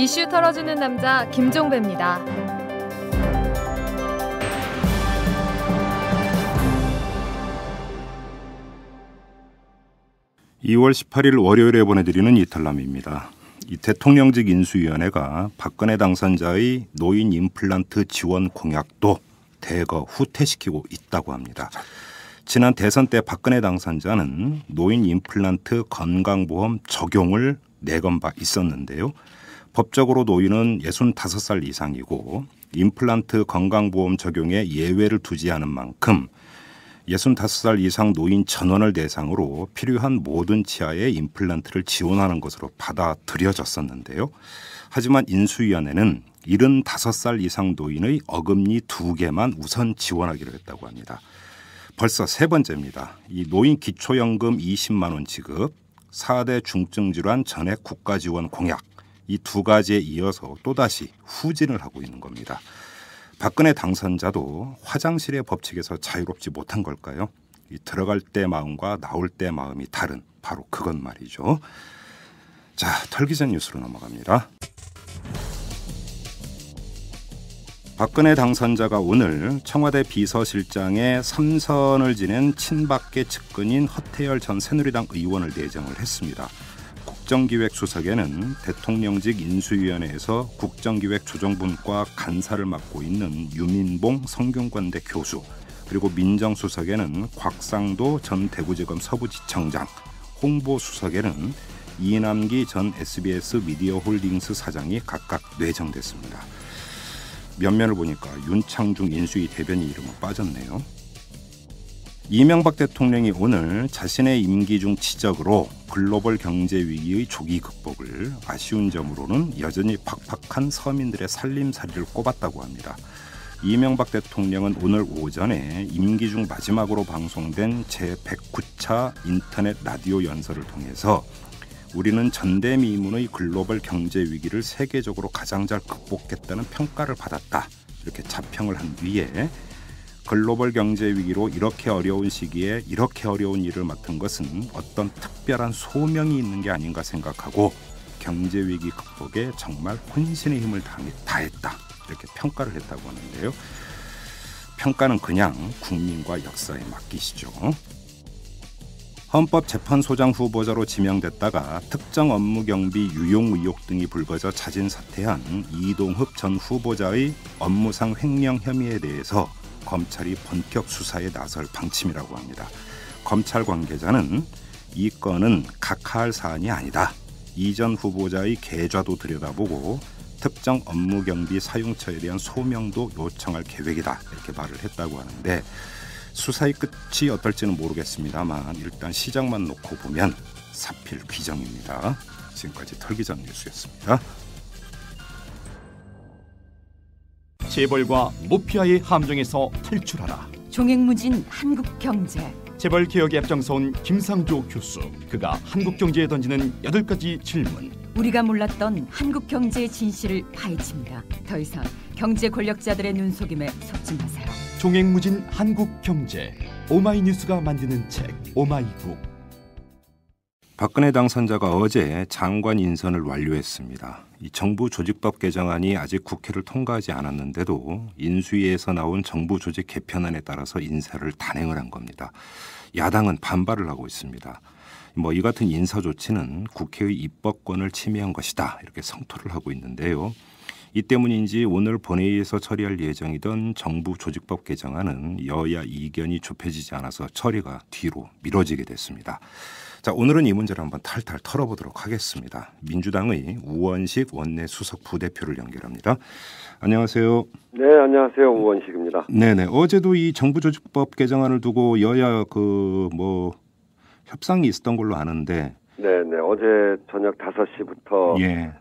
이슈 털어주는 남자 김종배입니다. 2월 18일 월요일에 보내드리는 이탈남입니다. 이 대통령직 인수위원회가 박근혜 당선자의 노인 임플란트 지원 공약도 대거 후퇴시키고 있다고 합니다. 지난 대선 때 박근혜 당선자는 노인 임플란트 건강보험 적용을 내건 바 있었는데요. 법적으로 노인은 65살 이상이고 임플란트 건강보험 적용에 예외를 두지 않은 만큼 65살 이상 노인 전원을 대상으로 필요한 모든 치아의 임플란트를 지원하는 것으로 받아들여졌었는데요. 하지만 인수위원회는 75살 이상 노인의 어금니 2개만 우선 지원하기로 했다고 합니다. 벌써 세 번째입니다. 이 노인 기초연금 20만 원 지급, 4대 중증질환 전액 국가지원 공약, 이 두 가지에 이어서 또다시 후진을 하고 있는 겁니다. 박근혜 당선자도 화장실의 법칙에서 자유롭지 못한 걸까요? 이 들어갈 때 마음과 나올 때 마음이 다른 바로 그건 말이죠. 자, 털기 전 뉴스로 넘어갑니다. 박근혜 당선자가 오늘 청와대 비서실장에 3선을 지낸 친박계 측근인 허태열 전 새누리당 의원을 내정을 했습니다. 국정기획수석에는 대통령직 인수위원회에서 국정기획조정분과 간사를 맡고 있는 유민봉 성균관대 교수, 그리고 민정수석에는 곽상도 전 대구지검 서부지청장, 홍보수석에는 이남기 전 SBS 미디어홀딩스 사장이 각각 내정됐습니다. 면면을 보니까 윤창중 인수위 대변인 이름은 빠졌네요. 이명박 대통령이 오늘 자신의 임기 중 지적으로 글로벌 경제 위기의 조기 극복을 아쉬운 점으로는 여전히 팍팍한 서민들의 살림살이를 꼽았다고 합니다. 이명박 대통령은 오늘 오전에 임기 중 마지막으로 방송된 제109차 인터넷 라디오 연설을 통해서 우리는 전대미문의 글로벌 경제 위기를 세계적으로 가장 잘 극복했다는 평가를 받았다. 이렇게 자평을 한 뒤에 글로벌 경제 위기로 이렇게 어려운 시기에 이렇게 어려운 일을 맡은 것은 어떤 특별한 소명이 있는 게 아닌가 생각하고 경제 위기 극복에 정말 혼신의 힘을 다했다. 이렇게 평가를 했다고 하는데요. 평가는 그냥 국민과 역사에 맡기시죠. 헌법재판소장 후보자로 지명됐다가 특정 업무 경비 유용 의혹 등이 불거져 자진 사퇴한 이동흡 전 후보자의 업무상 횡령 혐의에 대해서 검찰이 본격 수사에 나설 방침이라고 합니다. 검찰 관계자는 이 건은 각하할 사안이 아니다. 이 전 후보자의 계좌도 들여다보고 특정 업무 경비 사용처에 대한 소명도 요청할 계획이다. 이렇게 말을 했다고 하는데 수사의 끝이 어떨지는 모르겠습니다만 일단 시작만 놓고 보면 사필 귀정입니다. 지금까지 털기전 뉴스였습니다. 재벌과 모피아의 함정에서 탈출하라. 종횡무진 한국경제. 재벌 개혁에 앞장서온 김상조 교수. 그가 한국경제에 던지는 8가지 질문. 우리가 몰랐던 한국경제의 진실을 파헤칩니다. 더 이상 경제 권력자들의 눈속임에 속지 마세요. 종횡무진 한국경제. 오마이뉴스가 만드는 책 오마이북. 박근혜 당선자가 어제 장관 인선을 완료했습니다. 이 정부 조직법 개정안이 아직 국회를 통과하지 않았는데도 인수위에서 나온 정부 조직 개편안에 따라서 인사를 단행을 한 겁니다. 야당은 반발을 하고 있습니다. 이 같은 인사 조치는 국회의 입법권을 침해한 것이다. 이렇게 성토를 하고 있는데요. 이 때문인지 오늘 본회의에서 처리할 예정이던 정부 조직법 개정안은 여야 이견이 좁혀지지 않아서 처리가 뒤로 미뤄지게 됐습니다. 자, 오늘은 이 문제를 한번 탈탈 털어보도록 하겠습니다. 민주당의 우원식 원내 수석 부대표를 연결합니다. 안녕하세요. 네, 안녕하세요. 우원식입니다. 네네. 어제도 이 정부 조직법 개정안을 두고 여야 협상이 있었던 걸로 아는데. 네네. 어제 저녁 5시부터 예.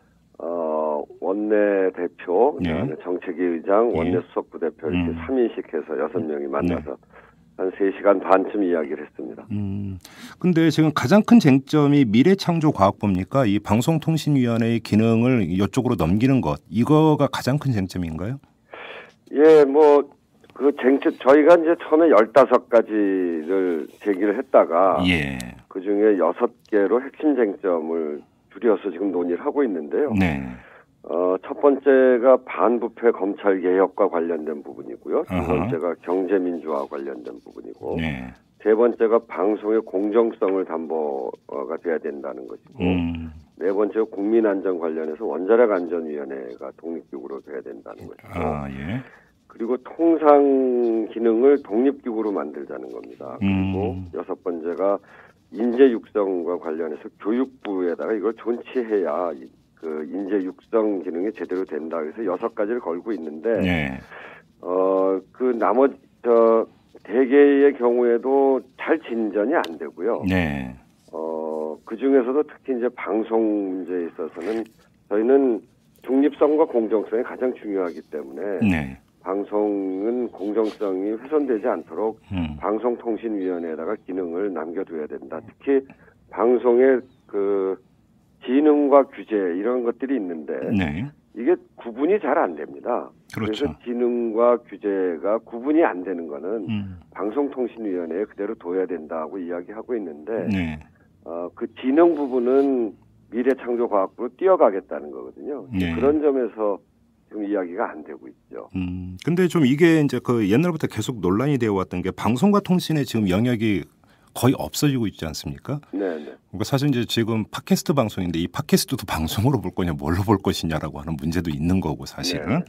원내대표, 예. 정책위 의장, 원내 수석 부대표 이렇게 3인씩 해서 6명이 만나서 한 3시간 반쯤 이야기를 했습니다. 근데 지금 가장 큰 쟁점이 미래창조과학부입니까? 이 방송통신위원회의 기능을 이쪽으로 넘기는 것, 이거가 가장 큰 쟁점인가요? 예, 그 쟁점, 저희가 이제 처음에 15가지를 제기를 했다가, 예. 그 중에 6개로 핵심 쟁점을 줄여서 지금 논의를 하고 있는데요. 네. 첫 번째가 반부패 검찰 개혁과 관련된 부분이고요. 두 번째가 경제민주화 관련된 부분이고, 네. 세 번째가 방송의 공정성을 담보가 돼야 된다는 것이고, 네 번째가 국민안전 관련해서 원자력안전위원회가 독립기구로 돼야 된다는 것이고, 예. 그리고 통상 기능을 독립기구로 만들자는 겁니다. 그리고 여섯 번째가 인재 육성과 관련해서 교육부에다가 이걸 존치해야 그 인재 육성 기능이 제대로 된다. 그래서 6가지를 걸고 있는데, 네. 그 나머지 대개의 경우에도 잘 진전이 안 되고요. 네. 그 중에서도 특히 이제 방송 문제에 있어서는 저희는 중립성과 공정성이 가장 중요하기 때문에 네. 방송은 공정성이 훼손되지 않도록 방송통신위원회에다가 기능을 남겨둬야 된다. 특히 방송의 그 지능과 규제 이런 것들이 있는데 네. 이게 구분이 잘 안 됩니다. 그렇죠. 그래서 지능과 규제가 구분이 안 되는 거는 방송통신위원회에 그대로 둬야 된다고 이야기하고 있는데 네. 그 지능 부분은 미래창조과학부로 뛰어가겠다는 거거든요. 네. 그런 점에서 지금 이야기가 안 되고 있죠. 근데 좀 이게 이제 그 옛날부터 계속 논란이 되어 왔던 게 방송과 통신의 지금 영역이 거의 없어지고 있지 않습니까? 네. 그러니까 사실 이제 지금 팟캐스트 방송인데 이 팟캐스트도 방송으로 볼 거냐 뭘로 볼 것이냐라고 하는 문제도 있는 거고 사실은. 네.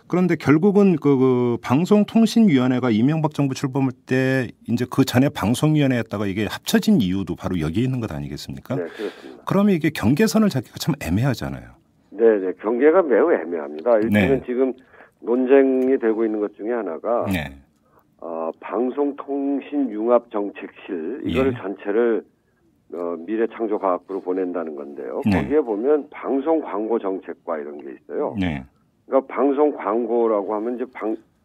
그런데 결국은 그 방송통신위원회가 이명박 정부 출범할 때 이제 그 전에 방송위원회였다가 이게 합쳐진 이유도 바로 여기에 있는 것 아니겠습니까? 네, 그렇습니다. 그러면 이게 경계선을 잡기가 참 애매하잖아요. 네. 경계가 매우 애매합니다. 일단은 네. 지금 논쟁이 되고 있는 것 중에 하나가 네. 방송통신융합정책실 이거를 예. 전체를 미래창조과학부로 보낸다는 건데요. 네. 거기에 보면 방송광고정책과 이런 게 있어요. 네. 그러니까 방송광고라고 하면 이제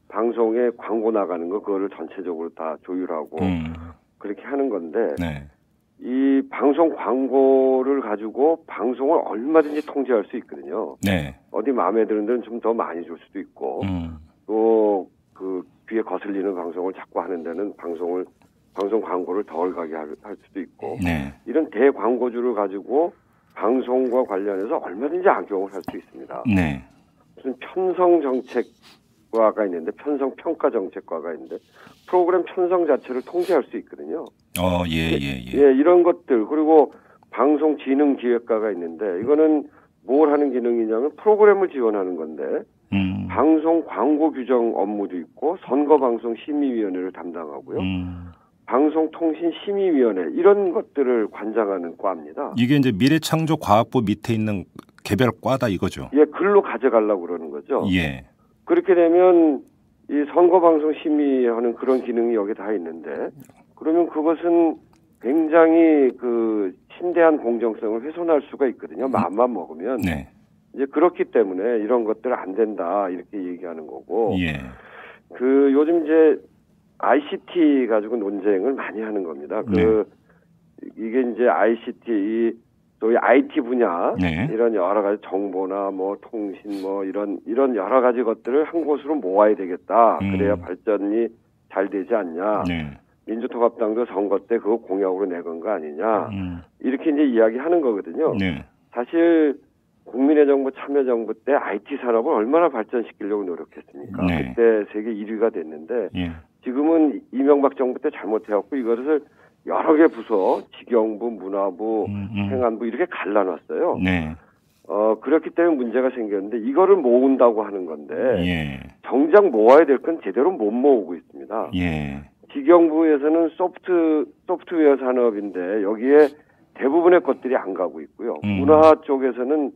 방송에 광고 나가는 거 그거를 전체적으로 다 조율하고 그렇게 하는 건데 네. 이 방송 광고를 가지고 방송을 얼마든지 통제할 수 있거든요. 네. 어디 마음에 드는 데는 좀 더 많이 줄 수도 있고 또 그 귀에 거슬리는 방송을 자꾸 하는 데는 방송 광고를 덜 가게 할 수도 있고 네. 이런 대광고주를 가지고 방송과 관련해서 얼마든지 악용을 할 수 있습니다. 네. 무슨 편성 정책과가 있는데 편성 평가 정책과가 있는데 프로그램 편성 자체를 통제할 수 있거든요. 예. 이런 것들 그리고 방송 진흥 기획과가 있는데 이거는 뭘 하는 기능이냐면 프로그램을 지원하는 건데 방송 광고 규정 업무도 있고 선거방송 심의위원회를 담당하고요. 방송통신심의위원회 이런 것들을 관장하는 과입니다. 이게 이제 미래창조과학부 밑에 있는 개별 과다 이거죠. 예, 글로 가져가려고 그러는 거죠. 예. 그렇게 되면 이 선거방송 심의하는 그런 기능이 여기 다 있는데 그러면 그것은 굉장히 그 심대한 공정성을 훼손할 수가 있거든요. 마음만 먹으면. 네. 이제 그렇기 때문에 이런 것들 안 된다 이렇게 얘기하는 거고. 예. 그 요즘 이제 ICT 가지고 논쟁을 많이 하는 겁니다. 이게 이제 ICT 또 IT 분야 네. 이런 여러 가지 정보나 뭐 통신 뭐 이런 여러 가지 것들을 한 곳으로 모아야 되겠다. 그래야 발전이 잘 되지 않냐. 네. 민주통합당도 선거 때 그거 공약으로 내건 거 아니냐. 이렇게 이제 이야기하는 거거든요. 네. 사실 국민의 정부 참여정부 때 IT 산업을 얼마나 발전시키려고 노력했습니까? 네. 그때 세계 1위가 됐는데 예. 지금은 이명박 정부 때 잘못해갖고 이것을 여러 개 부서, 직영부, 문화부, 행안부 이렇게 갈라놨어요. 네. 그렇기 때문에 문제가 생겼는데 이거를 모은다고 하는 건데 예. 정작 모아야 될 건 제대로 못 모으고 있습니다. 예. 직영부에서는 소프트웨어 산업인데 여기에 대부분의 것들이 안 가고 있고요. 문화 쪽에서는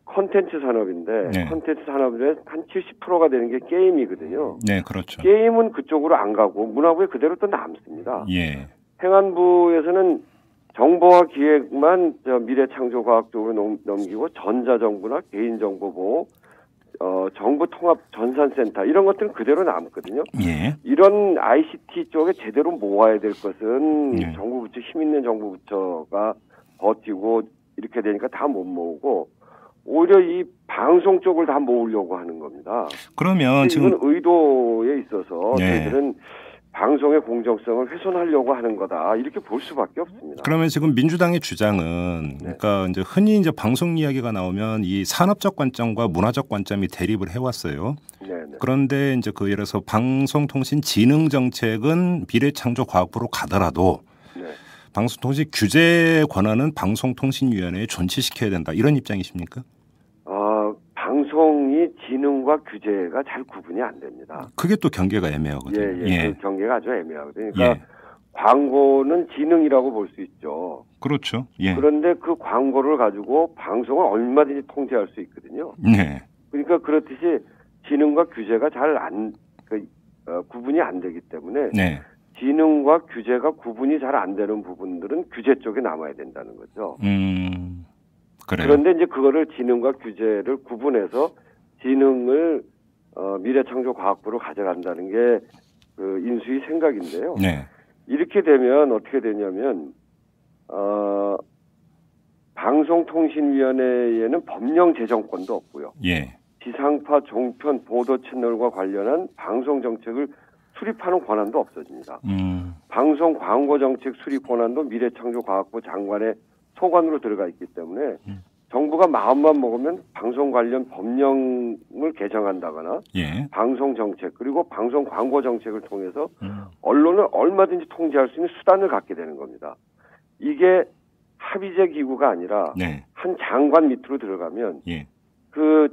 콘텐츠 산업인데 네. 콘텐츠 산업의 한 70%가 되는 게 게임이거든요. 네, 그렇죠. 게임은 그쪽으로 안 가고 문화부에 그대로 또 남습니다. 예. 행안부에서는 정보와 기획만 미래창조과학 쪽으로 넘기고 전자정부나 개인정보보호, 정부통합전산센터 이런 것들은 그대로 남거든요. 예. 이런 ICT 쪽에 제대로 모아야 될 것은 예. 정부 부처, 힘 있는 정부 부처가 버티고 이렇게 되니까 다 못 모으고 오히려 이 방송 쪽을 다 모으려고 하는 겁니다. 그러면 이건 지금 의도에 있어서 네. 저희들은 방송의 공정성을 훼손하려고 하는 거다 이렇게 볼 수밖에 없습니다. 그러면 지금 민주당의 주장은 그러니까 이제 흔히 이제 방송 이야기가 나오면 이 산업적 관점과 문화적 관점이 대립을 해왔어요. 네네. 그런데 이제 그 예를 들어서 방송통신진흥정책은 미래창조과학부로 가더라도 네. 방송통신 규제 권한은 방송통신위원회에 존치시켜야 된다 이런 입장이십니까? 방송이 진흥과 규제가 잘 구분이 안 됩니다. 그게 또 경계가 애매하거든요. 그 경계가 아주 애매하거든요. 그러니까 광고는 진흥이라고 볼 수 있죠. 그렇죠. 예. 그런데 그 광고를 가지고 방송을 얼마든지 통제할 수 있거든요. 네. 그러니까 그렇듯이 진흥과 규제가 잘 구분이 안 되기 때문에 네. 진흥과 규제가 구분이 잘 안 되는 부분들은 규제 쪽에 남아야 된다는 거죠. 그래요. 그런데 이제 그거를 진흥과 규제를 구분해서 진흥을 미래창조과학부로 가져간다는 게 그 인수위 생각인데요. 네. 이렇게 되면 어떻게 되냐면 방송통신위원회에는 법령 제정권도 없고요. 예. 지상파 종편 보도 채널과 관련한 방송 정책을 수립하는 권한도 없어집니다. 방송 광고 정책 수립 권한도 미래창조과학부 장관의 소관으로 들어가 있기 때문에 정부가 마음만 먹으면 방송 관련 법령을 개정한다거나 방송 정책 그리고 방송 광고 정책을 통해서 언론을 얼마든지 통제할 수 있는 수단을 갖게 되는 겁니다. 이게 합의제 기구가 아니라 한 장관 밑으로 들어가면 그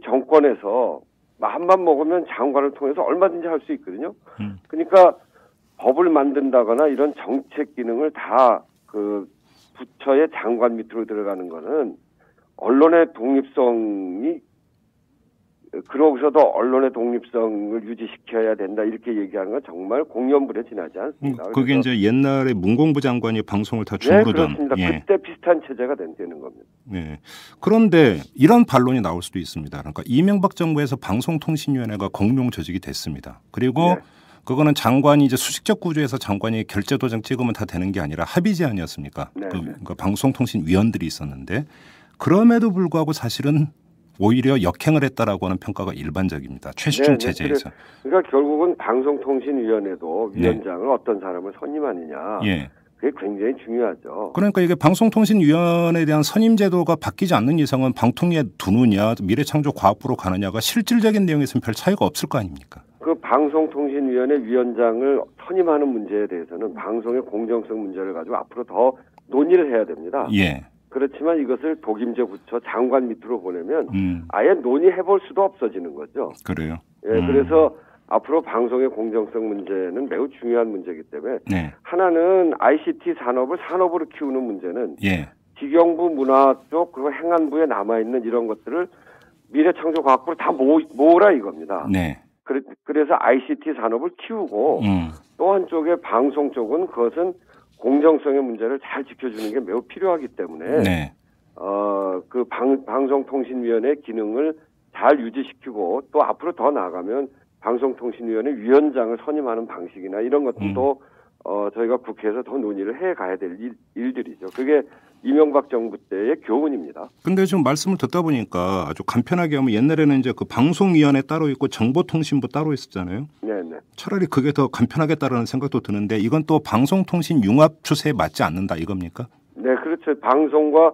정권에서 마음만 먹으면 장관을 통해서 얼마든지 할 수 있거든요. 그러니까 법을 만든다거나 이런 정책 기능을 다 그 부처의 장관 밑으로 들어가는 거는 언론의 독립성이 그러고서도 언론의 독립성을 유지시켜야 된다 이렇게 얘기하는 건 정말 공연불에 지나지 않습니다. 그게 이제 옛날에 문공부 장관이 방송을 다 주무르던. 그렇습니다. 그때 비슷한 체제가 되는 겁니다. 네. 그런데 이런 반론이 나올 수도 있습니다. 그러니까 이명박 정부에서 방송통신위원회가 공룡 조직이 됐습니다. 그리고 그거는 장관이 이제 수직적 구조에서 장관이 결제 도장 찍으면 다 되는 게 아니라 합의제 아니었습니까? 그러니까 방송통신위원들이 있었는데 그럼에도 불구하고 사실은 오히려 역행을 했다라고 하는 평가가 일반적입니다. 최시중 체제에서. 그러니까 결국은 방송통신위원회도 위원장을 어떤 사람을 선임하느냐. 그게 굉장히 중요하죠. 그러니까 이게 방송통신위원회에 대한 선임 제도가 바뀌지 않는 이상은 방통위에 두느냐 미래창조과학부로 가느냐가 실질적인 내용에서는 별 차이가 없을 거 아닙니까? 그 방송통신위원회 위원장을 선임하는 문제에 대해서는 방송의 공정성 문제를 가지고 앞으로 더 논의를 해야 됩니다. 그렇지만 이것을 독임제 부처 장관 밑으로 보내면 아예 논의해볼 수도 없어지는 거죠. 그래요? 그래서 앞으로 방송의 공정성 문제는 매우 중요한 문제이기 때문에 하나는 ICT 산업을 산업으로 키우는 문제는 기경부 문화 쪽 그리고 행안부에 남아있는 이런 것들을 미래창조과학부로 다 모으라 이겁니다. 그래서 ICT 산업을 키우고 또 한쪽에 방송 쪽은 그것은 공정성의 문제를 잘 지켜주는 게 매우 필요하기 때문에 그 방송통신위원회 기능을 잘 유지시키고 또 앞으로 더 나아가면 방송통신위원회 위원장을 선임하는 방식이나 이런 것들도 저희가 국회에서 더 논의를 해가야 될 일들이죠. 그게 이명박 정부 때의 교훈입니다. 근데 지금 말씀을 듣다 보니까 아주 간편하게 하면 옛날에는 이제 그 방송위원회 따로 있고 정보통신부 따로 있었잖아요. 차라리 그게 더 간편하겠다라는 생각도 드는데 이건 또 방송통신 융합 추세에 맞지 않는다 이겁니까? 네, 그렇죠. 방송과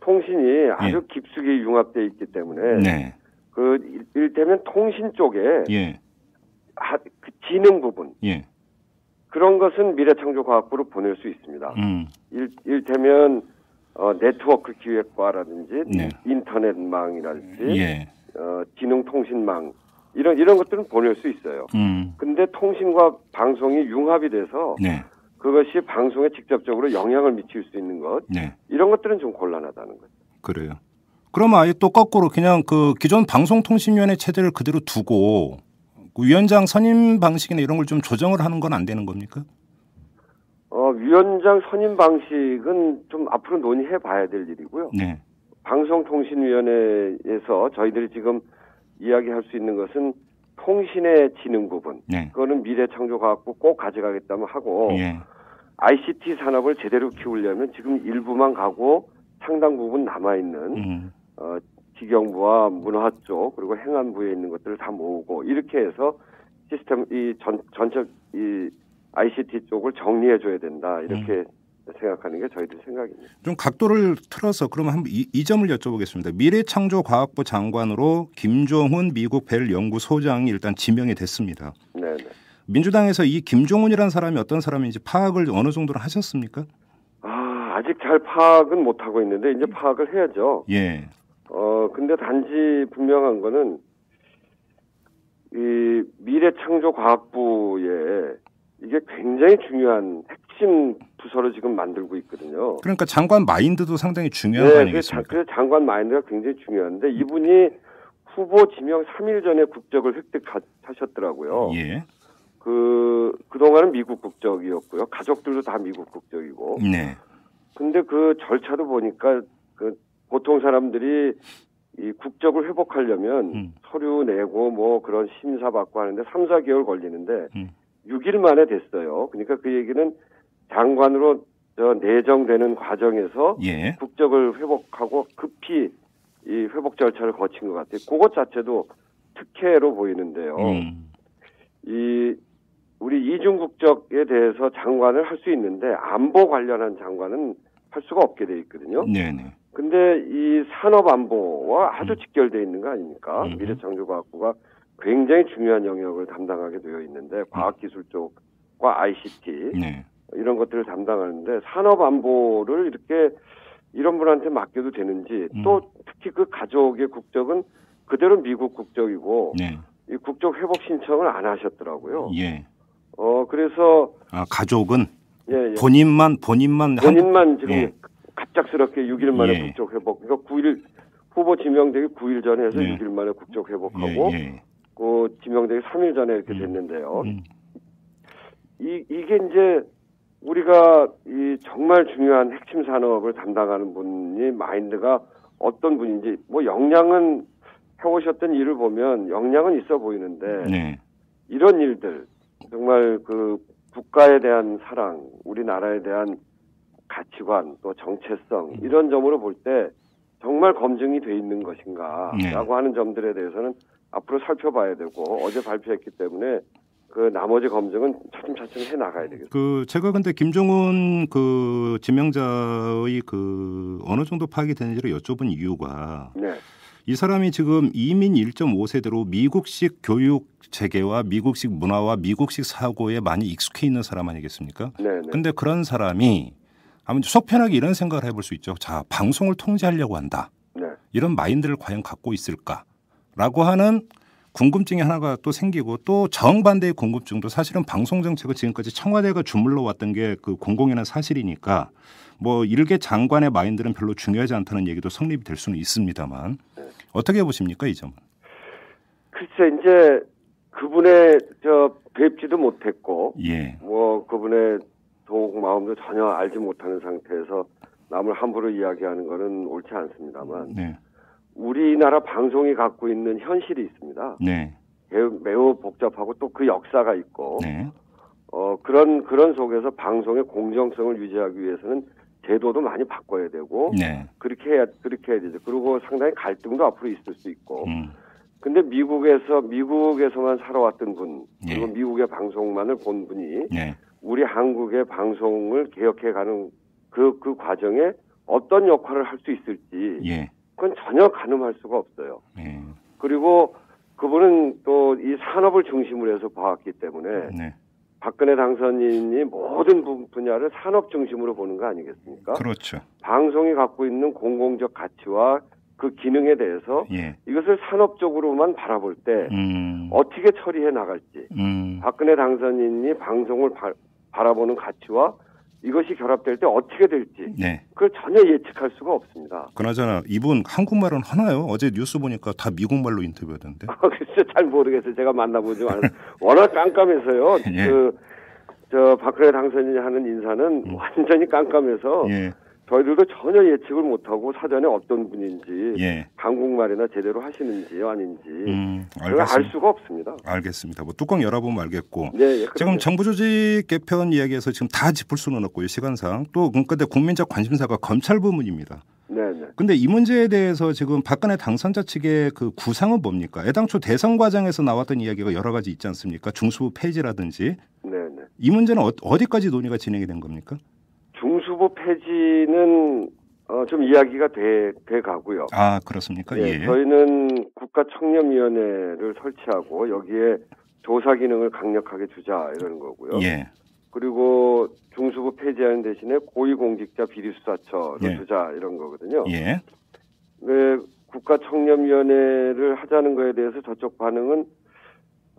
통신이 아주 깊숙이 융합되어 있기 때문에 그 이를테면 통신 쪽에 그 지능 부분 그런 것은 미래창조과학부로 보낼 수 있습니다. 이를테면 네트워크 기획과라든지 인터넷망이랄지 지능통신망 이런 것들은 보낼 수 있어요. 근데 통신과 방송이 융합이 돼서 그것이 방송에 직접적으로 영향을 미칠 수 있는 것 이런 것들은 좀 곤란하다는 거죠. 그래요. 그러면 아예 또 거꾸로 그냥 그 기존 방송통신위원회 체제를 그대로 두고 위원장 선임 방식이나 이런 걸 좀 조정을 하는 건 안 되는 겁니까? 위원장 선임 방식은 좀 앞으로 논의해 봐야 될 일이고요. 방송통신위원회에서 저희들이 지금 이야기할 수 있는 것은 통신의 지능 부분. 그거는 미래창조과학부 꼭 가져가겠다면 하고 ICT 산업을 제대로 키우려면 지금 일부만 가고 상당 부분 남아있는 기경부와 문화 쪽 그리고 행안부에 있는 것들을 다 모으고 이렇게 해서 시스템 전체 이 ICT 쪽을 정리해 줘야 된다 이렇게 생각하는 게 저희들 생각입니다. 좀 각도를 틀어서 그러면 한번 이 점을 여쭤보겠습니다. 미래창조과학부 장관으로 김종훈 미국 벨 연구소장이 일단 지명이 됐습니다. 네. 민주당에서 이 김종훈이라는 사람이 어떤 사람인지 파악을 어느 정도로 하셨습니까? 아직 잘 파악은 못 하고 있는데 이제 파악을 해야죠. 예. 근데 단지 분명한 거는 이 미래창조과학부에 이게 굉장히 중요한 핵심 부서로 지금 만들고 있거든요. 그러니까 장관 마인드도 상당히 중요한 거 아니겠습니까? 그래서 장관 마인드가 굉장히 중요한데 이분이 후보 지명 3일 전에 국적을 획득하셨더라고요. 예. 그동안은 미국 국적이었고요. 가족들도 다 미국 국적이고. 네. 근데 그 절차도 보니까 보통 사람들이 이 국적을 회복하려면 서류 내고 뭐 그런 심사 받고 하는데 3, 4개월 걸리는데 6일 만에 됐어요. 그러니까 그 얘기는 장관으로 내정되는 과정에서 예. 국적을 회복하고 급히 이 회복 절차를 거친 것 같아요. 그것 자체도 특혜로 보이는데요. 우리 이중 국적에 대해서 장관을 할 수 있는데 안보 관련한 장관은 할 수가 없게 돼 있거든요. 네네. 근데 이 산업안보와 아주 직결되어 있는 거 아닙니까? 미래창조과학부가 굉장히 중요한 영역을 담당하게 되어 있는데 과학기술 쪽과 ICT 네. 이런 것들을 담당하는데 산업안보를 이렇게 이런 분한테 맡겨도 되는지 또 특히 그 가족의 국적은 그대로 미국 국적이고 네. 이 국적 회복 신청을 안 하셨더라고요. 예. 그래서 가족은 예. 본인만 지금 예. 갑작스럽게 6일 만에 예. 국적 회복. 그러니까 9일 후보 지명되기 9일 전에 해서 예. 6일 만에 국적 회복하고 예. 그 지명되기 3일 전에 이렇게 됐는데요. 이게 이제 우리가 이 정말 중요한 핵심 산업을 담당하는 분이 마인드가 어떤 분인지 뭐 역량은 해오셨던 일을 보면 역량은 있어 보이는데 네. 이런 일들 정말 그 국가에 대한 사랑, 우리나라에 대한 가치관 또 정체성 이런 점으로 볼 때 정말 검증이 돼 있는 것인가라고 하는 점들에 대해서는 앞으로 살펴봐야 되고 어제 발표했기 때문에 그 나머지 검증은 차츰차츰 해 나가야 되겠습니다. 제가 근데 김종훈 그 지명자의 어느 정도 파악이 되는지를 여쭤본 이유가 네. 이 사람이 지금 이민 1.5세대로 미국식 교육 체계와 미국식 문화와 미국식 사고에 많이 익숙해 있는 사람 아니겠습니까? 네. 근데 그런 사람이 아무튼 속편하게 이런 생각을 해볼 수 있죠. 자, 방송을 통제하려고 한다. 네. 이런 마인드를 과연 갖고 있을까라고 하는 궁금증이 하나가 또 생기고 또 정반대의 궁금증도 사실은 방송 정책을 지금까지 청와대가 주물러 왔던 게 그 공공연한 사실이니까 뭐 일개 장관의 마인드는 별로 중요하지 않다는 얘기도 성립이 될 수는 있습니다만 어떻게 보십니까 이 점은? 글쎄 이제 그분의 뵙지도 못했고 예. 뭐 그분의 속 마음도 전혀 알지 못하는 상태에서 남을 함부로 이야기하는 거는 옳지 않습니다만 네. 우리나라 방송이 갖고 있는 현실이 있습니다. 네. 매우 복잡하고 또 그 역사가 있고 네. 그런 속에서 방송의 공정성을 유지하기 위해서는 제도도 많이 바꿔야 되고 네. 그렇게 해야 되죠. 그리고 상당히 갈등도 앞으로 있을 수 있고. 근데 미국에서만 살아왔던 분 그리고 예. 미국의 방송만을 본 분이 예. 우리 한국의 방송을 개혁해가는 그 과정에 어떤 역할을 할 수 있을지 예. 그건 전혀 가늠할 수가 없어요. 예. 그리고 그분은 또 이 산업을 중심으로 해서 봐왔기 때문에 네. 박근혜 당선인이 모든 분야를 산업 중심으로 보는 거 아니겠습니까? 그렇죠. 방송이 갖고 있는 공공적 가치와 그 기능에 대해서 예. 이것을 산업적으로만 바라볼 때 어떻게 처리해 나갈지 박근혜 당선인이 방송을 바라보는 가치와 이것이 결합될 때 어떻게 될지 네. 그걸 전혀 예측할 수가 없습니다. 그나저나 이분 한국말은 하나요? 어제 뉴스 보니까 다 미국말로 인터뷰하던데. 글쎄 잘 모르겠어요. 제가 만나보지 않아서 워낙 깜깜해서요. 예. 박근혜 당선인이 하는 인사는 완전히 깜깜해서 예. 저희들도 전혀 예측을 못하고 사전에 어떤 분인지 예. 한국말이나 제대로 하시는지 아닌지 알겠습니다. 알 수가 없습니다. 알겠습니다. 뭐 뚜껑 열어보면 알겠고. 네, 지금 정부 조직 개편 이야기에서 지금 다 짚을 수는 없고요. 시간상. 또 근데 국민적 관심사가 검찰 부문입니다. 네. 근데 이 문제에 대해서 지금 박근혜 당선자 측의 그 구상은 뭡니까? 애당초 대선 과정에서 나왔던 이야기가 여러 가지 있지 않습니까? 중수부 폐지라든지. 네네. 이 문제는 어디까지 논의가 진행이 된 겁니까? 중수부 폐지는 좀 이야기가 돼 가고요. 아, 그렇습니까? 예. 예. 저희는 국가청렴위원회를 설치하고 여기에 조사 기능을 강력하게 주자 이러는 거고요. 예. 그리고 중수부 폐지하는 대신에 고위공직자 비리수사처를 예. 두자 이런 거거든요. 예. 네, 국가청렴위원회를 하자는 거에 대해서 저쪽 반응은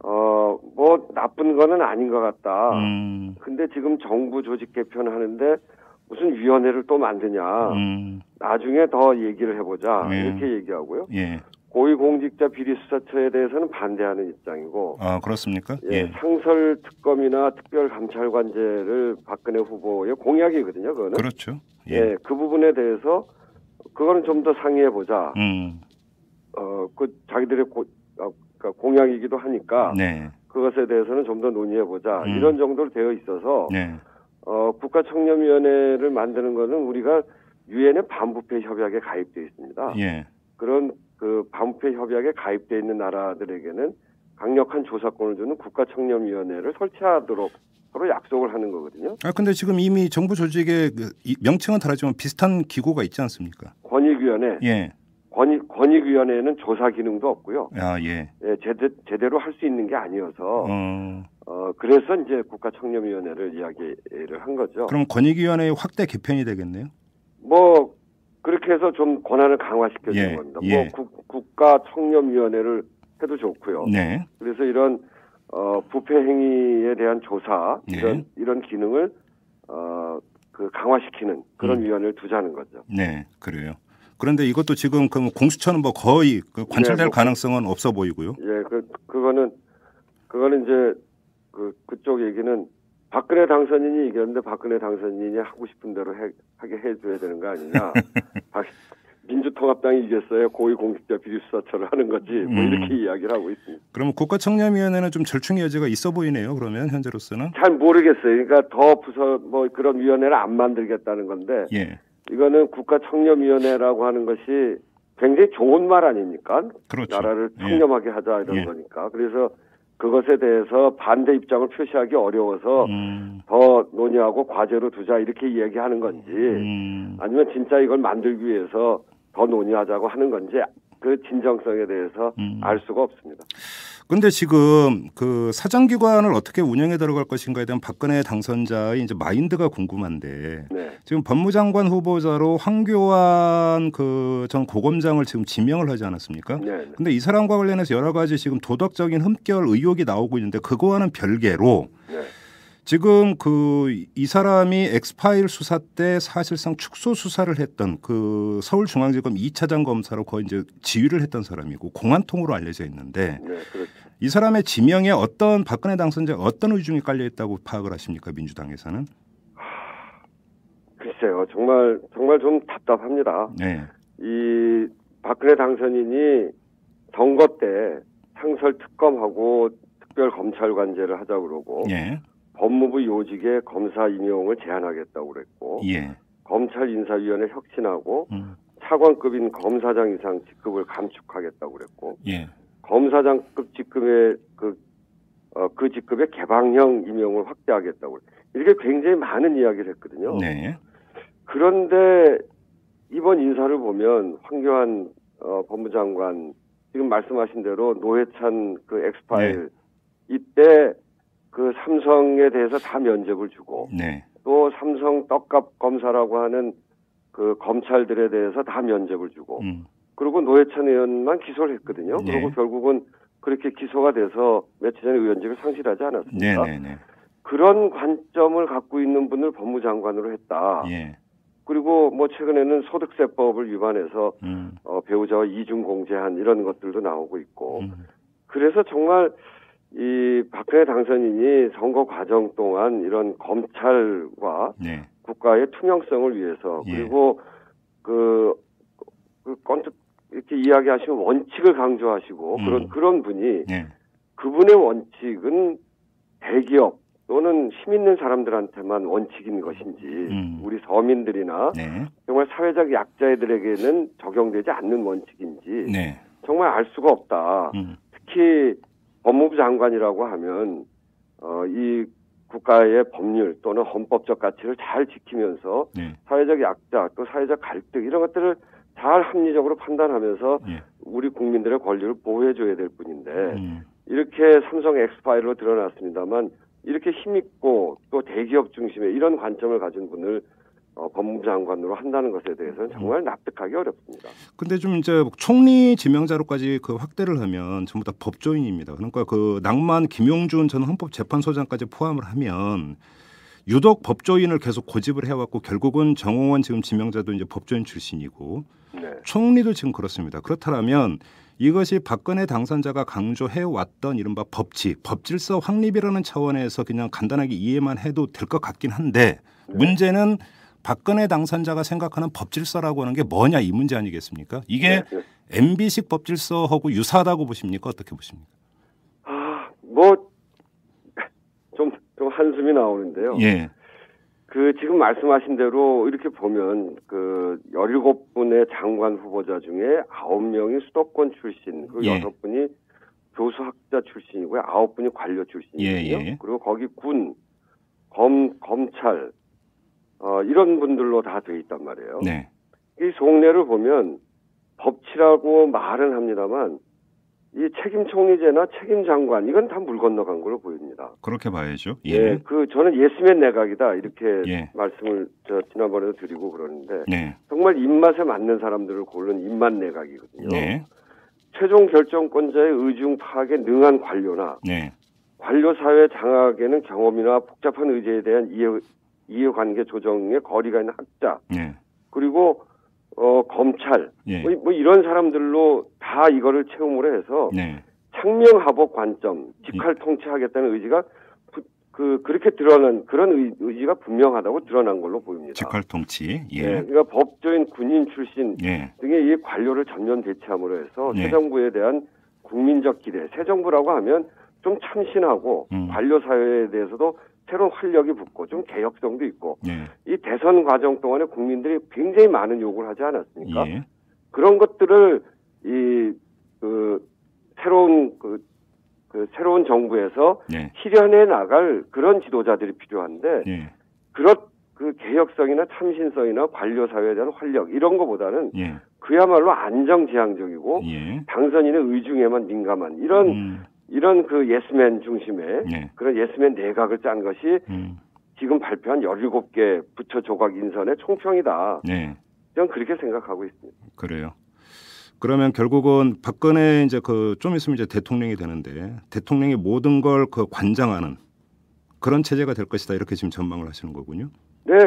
뭐 나쁜 거는 아닌 것 같다. 근데 지금 정부 조직 개편하는데 무슨 위원회를 또 만드냐. 나중에 더 얘기를 해보자. 예. 이렇게 얘기하고요. 예. 고위공직자 비리수사처에 대해서는 반대하는 입장이고. 아, 그렇습니까? 예. 상설 특검이나 특별감찰관제를 박근혜 후보의 공약이거든요. 그거는. 그렇죠. 예. 예. 그 부분에 대해서 그거는 좀 더 상의해보자. 그 자기들의 그러니까 공약이기도 하니까. 네. 그것에 대해서는 좀 더 논의해보자. 이런 정도로 되어 있어서. 네. 국가청렴위원회를 만드는 것은 우리가 유엔의 반부패 협약에 가입되어 있습니다. 예. 그런 그 반부패 협약에 가입되어 있는 나라들에게는 강력한 조사권을 주는 국가청렴위원회를 설치하도록 서로 약속을 하는 거거든요. 아, 근데 지금 이미 정부 조직의 명칭은 다르지만 비슷한 기구가 있지 않습니까? 권익위원회. 예. 권익위원회에는 조사 기능도 없고요. 아, 예. 예, 제대로 할 수 있는 게 아니어서. 그래서 이제 국가청렴위원회를 이야기를 한 거죠. 그럼 권익위원회의 확대 개편이 되겠네요? 뭐 그렇게 해서 좀 권한을 강화시켜주는 예, 겁니다. 예. 국가청렴위원회를 해도 좋고요. 네. 그래서 이런 부패 행위에 대한 조사 네. 이런 기능을 그 강화시키는 그런 위원회를 두자는 거죠. 네, 그래요. 그런데 이것도 지금 그럼 공수처는 뭐 거의 관철될 네, 가능성은 없어 보이고요. 예, 그거는 이제 그쪽 얘기는 박근혜 당선인이 이겼는데 박근혜 당선인이 하고 싶은 대로 하게 해줘야 되는 거 아니냐. 민주통합당이 이겼어요. 고위공직자 비리수사처를 하는 거지. 뭐 이렇게 이야기를 하고 있습니다. 그럼 국가청렴위원회는 좀 절충의 여지가 있어 보이네요. 그러면 현재로서는. 잘 모르겠어요. 그러니까 더 뭐 그런 위원회를 안 만들겠다는 건데. 예. 이거는 국가청렴위원회라고 하는 것이 굉장히 좋은 말 아닙니까? 그렇죠. 나라를 청렴하게 하자 이런 거니까. 그래서 그것에 대해서 반대 입장을 표시하기 어려워서 더 논의하고 과제로 두자 이렇게 이야기하는 건지 아니면 진짜 이걸 만들기 위해서 더 논의하자고 하는 건지 그 진정성에 대해서 알 수가 없습니다. 그런데 지금 그 사정기관을 어떻게 운영해 들어갈 것인가에 대한 박근혜 당선자의 이제 마인드가 궁금한데 네. 지금 법무장관 후보자로 황교안 그 전 고검장을 지금 지명을 하지 않았습니까? 네. 근데 이 사람과 관련해서 여러 가지 지금 도덕적인 흠결 의혹이 나오고 있는데 그거와는 별개로 네. 지금 이 사람이 엑스파일 수사 때 사실상 축소 수사를 했던 그 서울중앙지검 2차장 검사로 거의 이제 지휘를 했던 사람이고 공안통으로 알려져 있는데 네, 그렇죠. 이 사람의 지명에 어떤 박근혜 당선자 어떤 의중이 깔려 있다고 파악을 하십니까? 민주당에서는? 글쎄요. 정말 좀 답답합니다. 네. 이 박근혜 당선인이 선거 때 상설 특검하고 특별검찰관제를 하자고 그러고 예. 법무부 요직에 검사 임용을 제한하겠다고 그랬고 예. 검찰인사위원회 혁신하고 차관급인 검사장 이상 직급을 감축하겠다고 그랬고 예. 검사장급 직급의 그 직급의 개방형 임용을 확대하겠다고 이렇게 굉장히 많은 이야기를 했거든요. 네. 그런데 이번 인사를 보면 황교안 법무장관 지금 말씀하신 대로 노회찬 그 엑스파일 이때 그 삼성에 대해서 다 면접을 주고 네. 또 삼성 떡값 검사라고 하는 그 검찰들에 대해서 다 면접을 주고 그리고 노회찬 의원만 기소를 했거든요. 네. 그리고 결국은 그렇게 기소가 돼서 며칠 전에 의원직을 상실하지 않았습니까? 네. 그런 관점을 갖고 있는 분을 법무장관으로 했다. 예. 그리고 뭐 최근에는 소득세법을 위반해서 배우자와 이중공제한 이런 것들도 나오고 있고 그래서 정말 이 박근혜 당선인이 선거 과정 동안 이런 검찰과 네. 국가의 투명성을 위해서 예. 그리고 건축 이렇게 이야기하시면 원칙을 강조하시고 그런 분이 네. 그분의 원칙은 대기업 또는 힘 있는 사람들한테만 원칙인 것인지 우리 서민들이나 네. 정말 사회적 약자들에게는 적용되지 않는 원칙인지 네. 정말 알 수가 없다. 특히 법무부 장관이라고 하면 이 국가의 법률 또는 헌법적 가치를 잘 지키면서 네. 사회적 약자 또 사회적 갈등 이런 것들을 잘 합리적으로 판단하면서 예. 우리 국민들의 권리를 보호해줘야 될 뿐인데 이렇게 삼성 엑스파일로 드러났습니다만 이렇게 힘있고 또 대기업 중심의 이런 관점을 가진 분을 법무부 장관으로 한다는 것에 대해서는 정말 납득하기 어렵습니다. 근데 좀 이제 총리 지명자로까지 그 확대를 하면 전부 다 법조인입니다. 그러니까 그 낭만 김용준 전 헌법재판소장까지 포함을 하면 유독 법조인을 계속 고집을 해왔고 결국은 정홍원 지금 지명자도 이제 법조인 출신이고 네. 총리도 지금 그렇습니다. 그렇다면 이것이 박근혜 당선자가 강조해왔던 이른바 법질서 확립이라는 차원에서 그냥 간단하게 이해만 해도 될 것 같긴 한데 문제는 박근혜 당선자가 생각하는 법질서라고 하는 게 뭐냐 이 문제 아니겠습니까? 이게 MB식 법질서하고 유사하다고 보십니까? 어떻게 보십니까? 좀 한숨이 나오는데요. 예. 그 지금 말씀하신 대로 이렇게 보면 그 17분의 장관 후보자 중에 9명이 수도권 출신, 그 예. 6분이 교수학자 출신이고요. 9분이 관료 출신이거든요. 예. 그리고 거기 군, 검찰 이런 분들로 다 돼 있단 말이에요. 네. 이 속내를 보면 법치라고 말은 합니다만 이 책임 총리제나 책임 장관 이건 다 물 건너간 걸로 보입니다. 그렇게 봐야죠. 예. 예, 저는 예스맨 내각이다 이렇게 예. 말씀을 지난번에도 드리고 그러는데 네. 정말 입맛에 맞는 사람들을 고른 입맛 내각이거든요. 네. 최종 결정권자의 의중 파악에 능한 관료나 네. 관료 사회 장악에는 경험이나 복잡한 의제에 대한 이해관계 조정에 거리가 있는 학자 네. 그리고 검찰 예. 뭐 이런 사람들로 다 이거를 채움으로 해서 네. 창명하복 관점 직할 통치하겠다는 의지가 그렇게 드러난 그런 의지가 분명하다고 드러난 걸로 보입니다. 직할 통치. 예. 네, 그러니까 법조인 군인 출신 예. 등의 이 관료를 전면 대체함으로 해서 네. 새 정부에 대한 국민적 기대, 새 정부라고 하면 좀 참신하고 관료 사회에 대해서도 새로운 활력이 붙고 좀 개혁성도 있고 예. 이 대선 과정 동안에 국민들이 굉장히 많은 요구를 하지 않았습니까? 예. 그런 것들을 새로운 정부에서 예. 실현해 나갈 그런 지도자들이 필요한데 예. 그 개혁성이나 참신성이나 관료 사회에 대한 활력 이런 거보다는 예. 그야말로 안정지향적이고 예. 당선인의 의중에만 민감한 이런 그 예스맨 중심의 예. 그런 예스맨 내각을 짠 것이 지금 발표한 17개 부처 조각 인선의 총평이다. 네. 저는 그렇게 생각하고 있습니다. 그래요. 그러면 결국은 박근혜 이제 좀 있으면 이제 대통령이 되는데 대통령이 모든 걸 관장하는 그런 체제가 될 것이다 이렇게 지금 전망을 하시는 거군요. 네,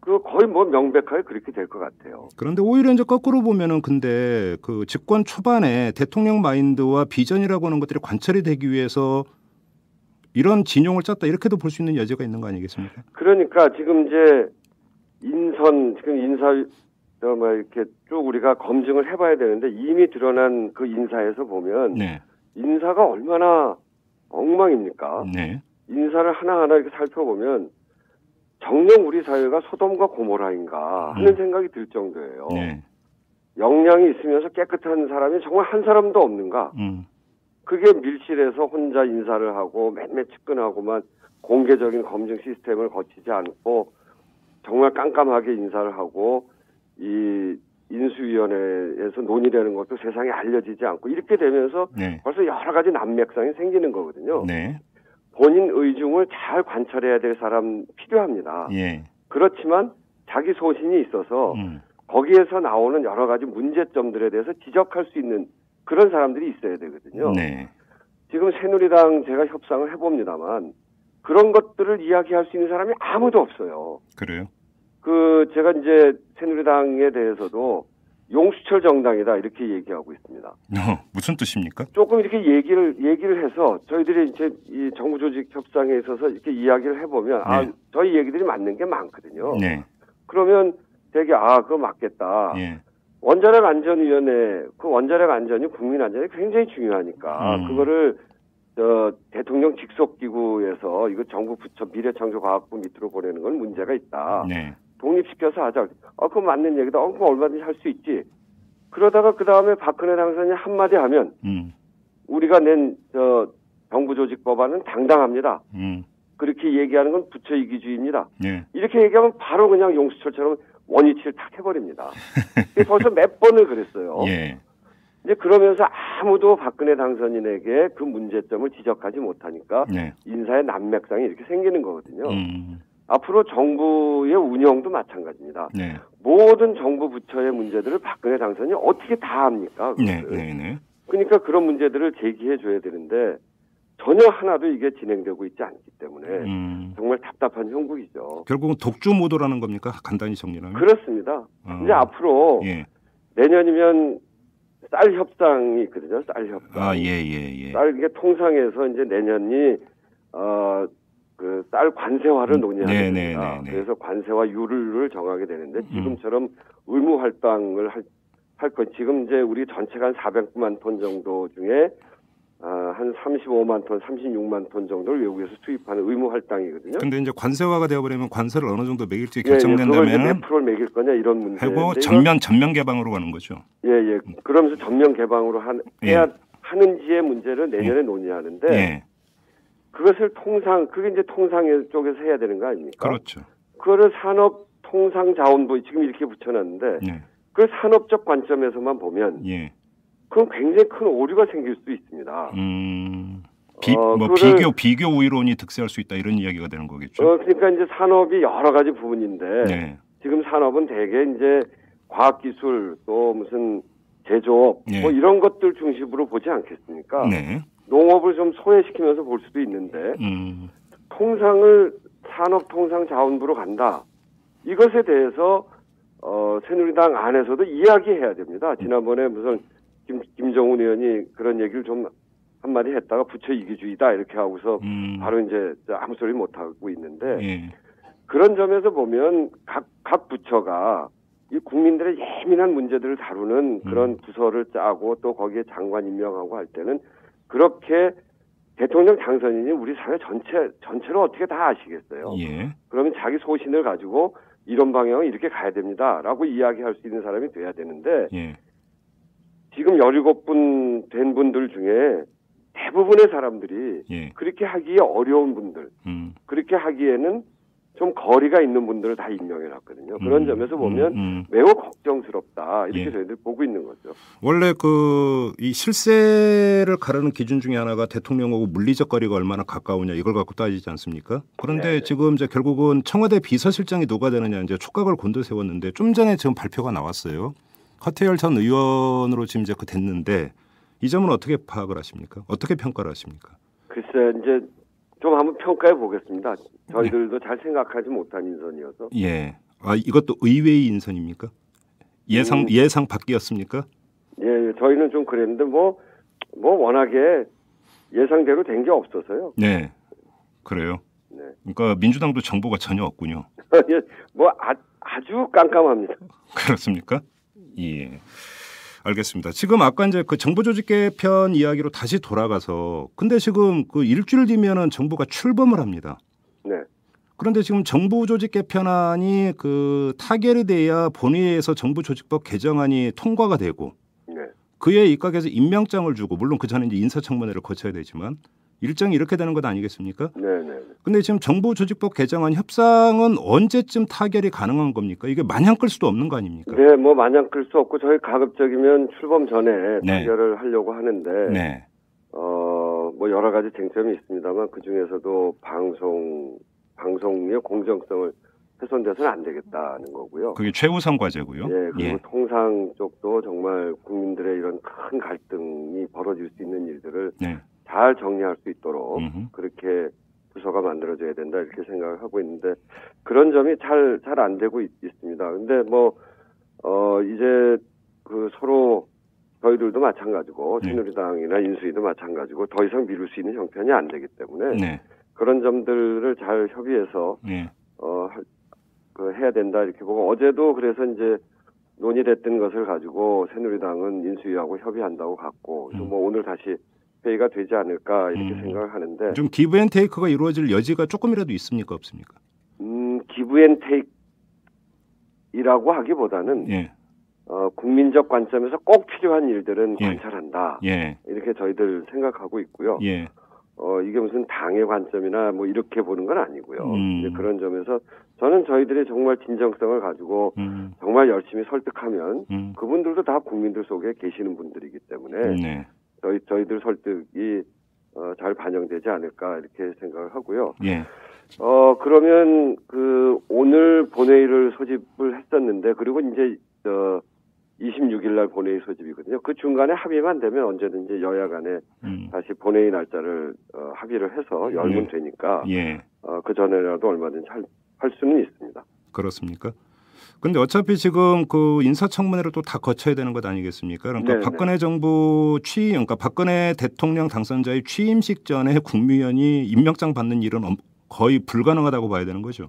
거의 명백하게 그렇게 될 것 같아요. 그런데 오히려 이제 거꾸로 보면은 근데 집권 초반에 대통령 마인드와 비전이라고 하는 것들이 관철이 되기 위해서 이런 진용을 짰다 이렇게도 볼 수 있는 여지가 있는 거 아니겠습니까? 그러니까 지금 이제 인사 이렇게 쭉 우리가 검증을 해봐야 되는데 이미 드러난 그 인사에서 보면 네. 인사가 얼마나 엉망입니까? 네. 인사를 하나하나 이렇게 살펴보면 정녕 우리 사회가 소돔과 고모라인가 하는 생각이 들 정도예요. 네. 역량이 있으면서 깨끗한 사람이 정말 한 사람도 없는가? 그게 밀실에서 혼자 인사를 하고 맨날 측근하고만 공개적인 검증 시스템을 거치지 않고 정말 깜깜하게 인사를 하고 이 인수위원회에서 논의되는 것도 세상에 알려지지 않고 이렇게 되면서 네. 벌써 여러 가지 난맥상이 생기는 거거든요. 네. 본인 의중을 잘 관찰해야 될 사람 필요합니다. 예. 그렇지만 자기 소신이 있어서 거기에서 나오는 여러 가지 문제점들에 대해서 지적할 수 있는 그런 사람들이 있어야 되거든요. 네. 지금 새누리당 제가 협상을 해봅니다만 그런 것들을 이야기할 수 있는 사람이 아무도 없어요. 그래요? 제가 이제 새누리당에 대해서도 용수철 정당이다 이렇게 얘기하고 있습니다. 무슨 뜻입니까? 조금 이렇게 얘기를 해서 저희들이 이제 이 정부 조직 협상에 있어서 이렇게 이야기를 해보면 네. 저희 얘기들이 맞는 게 많거든요. 네. 그러면 되게 그거 맞겠다. 예. 원자력 안전위원회 그 원자력 안전이 국민 안전이 굉장히 중요하니까 그거를 대통령 직속기구에서 이거 정부 부처 미래창조과학부 밑으로 보내는 건 문제가 있다. 네. 독립시켜서 하자. 그거 맞는 얘기다. 그거 얼마든지 할 수 있지. 그러다가 그 다음에 박근혜 당선인이 한마디 하면 우리가 낸 정부조직법안은 당당합니다. 그렇게 얘기하는 건 부처 이기주의입니다. 네. 이렇게 얘기하면 바로 그냥 용수철처럼 원위치를 탁 해버립니다. 벌써 몇 번을 그랬어요. 예. 이제 그러면서 아무도 박근혜 당선인에게 그 문제점을 지적하지 못하니까 네. 인사의 난맥상이 이렇게 생기는 거거든요. 앞으로 정부의 운영도 마찬가지입니다. 네. 모든 정부 부처의 문제들을 박근혜 당선인이 어떻게 다 합니까? 네. 그러니까 그런 문제들을 제기해 줘야 되는데 전혀 하나도 이게 진행되고 있지 않기 때문에 정말 답답한 형국이죠. 결국은 독주 모드라는 겁니까? 간단히 정리하면. 그렇습니다. 이제 앞으로 예. 내년이면 쌀 협상이 있거든요. 쌀 협상. 예. 쌀 이게 통상에서 이제 내년이 그 쌀 관세화를 논의하게 됩니다. 그래서 관세화 율을 정하게 되는데 지금처럼 의무 할당을 할 것. 지금 이제 우리 전체가 한 400만 톤 정도 중에 한 35만 톤, 36만 톤 정도를 외국에서 수입하는 의무 할당이거든요. 근데 이제 관세화가 되어버리면 관세를 어느 정도 매길지 결정된다면은 몇 프로를 매길 거냐 이런 문제. 하고 전면 개방으로 가는 거죠. 예. 그러면서 전면 개방으로 해야 하는지의 문제를 내년에 논의하는데 그것을 그게 이제 통상 쪽에서 해야 되는 거 아닙니까? 그렇죠. 그거를 산업통상자원부 지금 이렇게 붙여놨는데 그 산업적 관점에서만 보면 그건 굉장히 큰 오류가 생길 수 있습니다. 비교 우위론이 득세할 수 있다 이런 이야기가 되는 거겠죠. 그러니까 이제 산업이 여러 가지 부분인데 지금 산업은 대개 이제 과학기술 또 무슨 제조업 뭐 이런 것들 중심으로 보지 않겠습니까? 농업을 좀 소외시키면서 볼 수도 있는데 통상을 산업통상자원부로 간다. 이것에 대해서 새누리당 안에서도 이야기해야 됩니다. 지난번에 무슨 김정은 의원이 그런 얘기를 좀 한마디 했다가 부처 이기주의다 이렇게 하고서 바로 이제 아무 소리 못 하고 있는데 그런 점에서 보면 각 부처가 이 국민들의 예민한 문제들을 다루는 그런 부서를 짜고 또 거기에 장관 임명하고 할 때는 그렇게 대통령 당선인이 우리 사회 전체로 어떻게 다 아시겠어요? 그러면 자기 소신을 가지고 이런 방향은 이렇게 가야 됩니다라고 이야기할 수 있는 사람이 돼야 되는데 지금 17분 된 분들 중에 대부분의 사람들이 그렇게 하기에 어려운 분들, 그렇게 하기에는 좀 거리가 있는 분들을 다 임명해놨거든요. 그런 점에서 보면 매우 걱정스럽다 이렇게 저희들 보고 있는 거죠. 원래 이 실세를 가르는 기준 중에 하나가 대통령하고 물리적 거리가 얼마나 가까우냐 이걸 갖고 따지지 않습니까? 그런데 지금 이제 결국은 청와대 비서실장이 누가 되느냐 이제 촉각을 곤두세웠는데 좀 전에 지금 발표가 나왔어요. 허태열 전 의원으로 지금 이제 됐는데 이 점은 어떻게 파악을 하십니까? 어떻게 평가를 하십니까? 글쎄 이제 좀 한번 평가해 보겠습니다. 저희들도 잘 생각하지 못한 인선이어서. 이것도 의외의 인선입니까? 예상 밖이었습니까? 저희는 좀 그랬는데 뭐 워낙에 예상대로 된 게 없어서요. 네, 그래요. 그러니까 민주당도 정보가 전혀 없군요. 아주 깜깜합니다. 그렇습니까? 예. 알겠습니다. 지금 아까 이제 그 정부 조직 개편 이야기로 다시 돌아가서 근데 지금 그 일주일 뒤면은 정부가 출범을 합니다. 그런데 지금 정부 조직 개편안이 그 타결이 돼야 본회의에서 정부 조직법 개정안이 통과가 되고 그에 입각해서 임명장을 주고 물론 그 전에 이제 인사청문회를 거쳐야 되지만 일정이 이렇게 되는 것 아니겠습니까? 근데 지금 정부 조직법 개정안 협상은 언제쯤 타결이 가능한 겁니까? 이게 마냥 끌 수도 없는 거 아닙니까? 뭐 마냥 끌 수 없고 저희 가급적이면 출범 전에 타결을 하려고 하는데 뭐 여러 가지 쟁점이 있습니다만 그 중에서도 방송의 공정성을 훼손돼서는 안 되겠다는 거고요. 그게 최우선 과제고요. 그리고 통상 쪽도 정말 국민들의 이런 큰 갈등이 벌어질 수 있는 일들을 잘 정리할 수 있도록 그렇게 부서가 만들어져야 된다 이렇게 생각을 하고 있는데 그런 점이 잘 안 되고 있습니다. 근데 이제 그 서로 저희들도 마찬가지고 새누리당이나 인수위도 마찬가지고 더 이상 미룰 수 있는 형편이 안 되기 때문에 그런 점들을 잘 협의해서 해야 된다 이렇게 보고 어제도 그래서 이제 논의됐던 것을 가지고 새누리당은 인수위하고 협의한다고 갔고 뭐 오늘 다시 페이가 되지 않을까 이렇게 생각을 하는데 좀 기브앤테이크가 이루어질 여지가 조금이라도 있습니까 없습니까? 기브앤테이크이라고 하기보다는 예. 국민적 관점에서 꼭 필요한 일들은 예. 관찰한다. 예. 이렇게 저희들 생각하고 있고요. 예. 이게 무슨 당의 관점이나 뭐 이렇게 보는 건 아니고요. 이제 그런 점에서 저는 저희들이 정말 진정성을 가지고 정말 열심히 설득하면 그분들도 다 국민들 속에 계시는 분들이기 때문에 네. 저희들 설득이 잘 반영되지 않을까 이렇게 생각을 하고요. 예. 그러면 오늘 본회의를 소집을 했었는데 그리고 이제 26일 날 본회의 소집이거든요. 그 중간에 합의만 되면 언제든지 여야 간에 다시 본회의 날짜를 합의를 해서 열면 되니까 예. 그 전에라도 얼마든지 할 수는 있습니다. 그렇습니까? 근데 어차피 지금 그 인사청문회를 또 다 거쳐야 되는 것 아니겠습니까? 그러니까 네네. 박근혜 정부 그러니까 박근혜 대통령 당선자의 취임식 전에 국무위원이 임명장 받는 일은 거의 불가능하다고 봐야 되는 거죠.